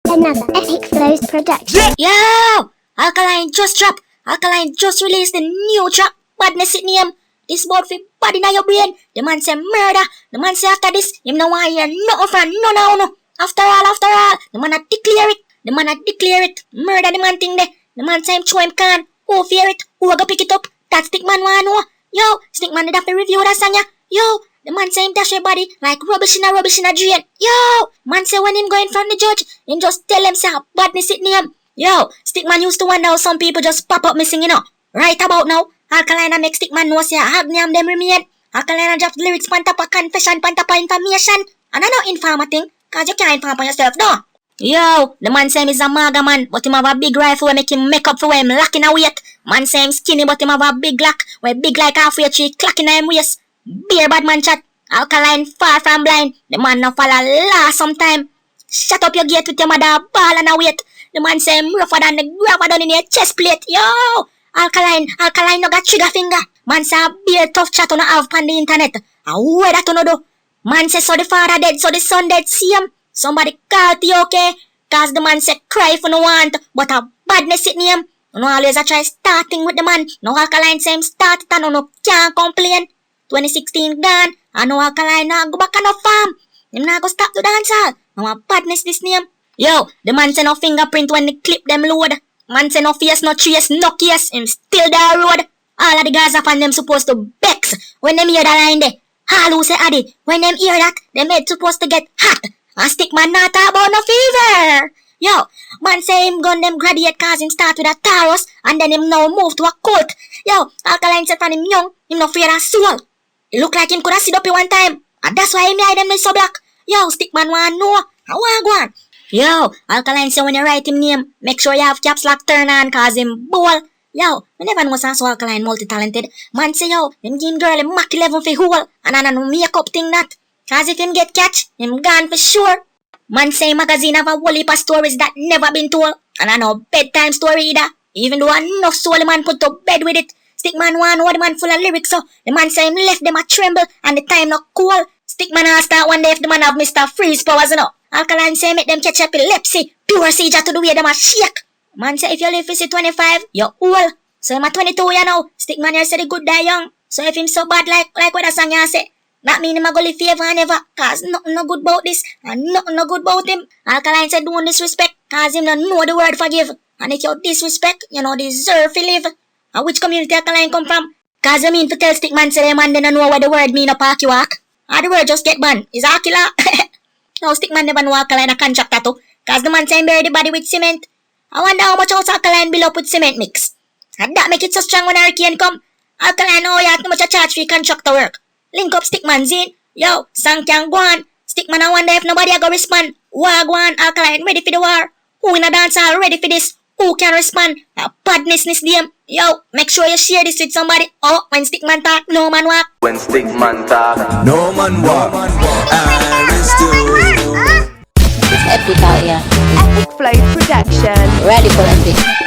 Another Epicflows Production. Yo! Alkaline just dropped. Alkaline just released the new track. Badness it name. This bout fi bad inna your brain. The man say murder. The man say after this, him no want hear nothing from no. After all, the man a declare it. Murder the man thing there. The man say him show him can. Who fear it? Who go pick it up? That Stickman want know. Yo, Stickman did have to review that song ya. Yo, the man say him dash your body like rubbish in a drain. Yo, man say when him go in front of the judge, him just tell him say Badness it name. Yo, Stickman used to wonder how some people just pop up missing, you know. Right about now, Alkaline make Stickman know say Agni them remain. Alkaline drop lyrics pan top of confession, pan top of information. And I know inform a thing, cause you can't inform on yourself, no. Yo, the man say him is a maga man, but him have a big rifle where make him make up for where him lacking a weight. Man say him skinny, but him have a big lock, where big like halfway tree clacking him waist. Beer bad man chat, Alkaline far from blind. The man no follow law sometime. Shut up your gate with your mother ball and a weight. The man say him rougher than the grabber done in your chest plate. Yo, Alkaline no got trigger finger. Man say a beer tough chat on have on the internet. A way that no do. Man say so the father dead, so the son dead. See him. Somebody call to okay? Cause the man say cry for no want, but a Badness it name. No always a try starting with the man. No Alkaline say him start it and no can't complain. 2016 gone, I know Alkaline now go back on no farm. Him now go stop to dance hall. No a Badness this name. Yo, the man say no fingerprint when the clip them load. Man say no face, no trace, no case. Him still there road. All of the guys up on them supposed to vex when them hear that line there. All who say addy, when them hear that, them head supposed to get hot. And Stickman not talk about no fever. Yo, man say him gun them graduate cause him start with a Taurus and then him now move to a cult. Yo, Alkaline said from him young, him no fear a soul. It look like him coulda sit up here one time. And that's why him hide them so black. Yo, Stickman want know. How want go on? Yo, Alkaline say when you write him name, make sure you have caps lock turn on cause him bowl. Yo, we never know so Alkaline multi-talented. Man say yo, him give him girl him Mach 11 for hole. And I no makeup thing that. Cause if him get catch, him gone for sure. Man say magazine have a whole heap of stories that never been told. And I know bedtime story either. Even though enough soul the man put to bed with it. Stickman want know the man full of lyrics so the man say him left them a tremble and the time not cool. Stickman ask start one day if the man have Mr. Freeze powers, you know. Alkaline say make them catch epilepsy. Pure seizure to the way them a shake. Man say if you live to see 25, you're old. So him a 22 you know. Stickman here say the good die young. So if him so bad like what the song you say, that mean him a go live forever and ever. Cause nothing no good about this and nothing no good about him. Alkaline say don't disrespect cause him don't know the word forgive. And if you disrespect, you know deserve to live. And which community Alkaline come from? Cause I mean to tell Stickman say the man they don't know what the word mean up Aki walk. Or the word just get banned. Is a killer? No, Stickman never know Alkaline a contract tattoo. Cause the man say him bury the body with cement. I wonder how much house Alkaline build up with cement mix. And that make it so strong when hurricane come. Alkaline know you have too much a charge for contractor work. Link up Stickman Zine. Yo, song can go on. Stickman I wonder if nobody a go respond. War go on, Alkaline ready for the war. Who in a dance hall ready for this? Who can respond? A Badness this game. Yo, make sure you share this with somebody. Oh, when Stickman talk, no man walk. When Stickman talk, no man walk. It's epic out here. Epicflows Production. Ready for epic.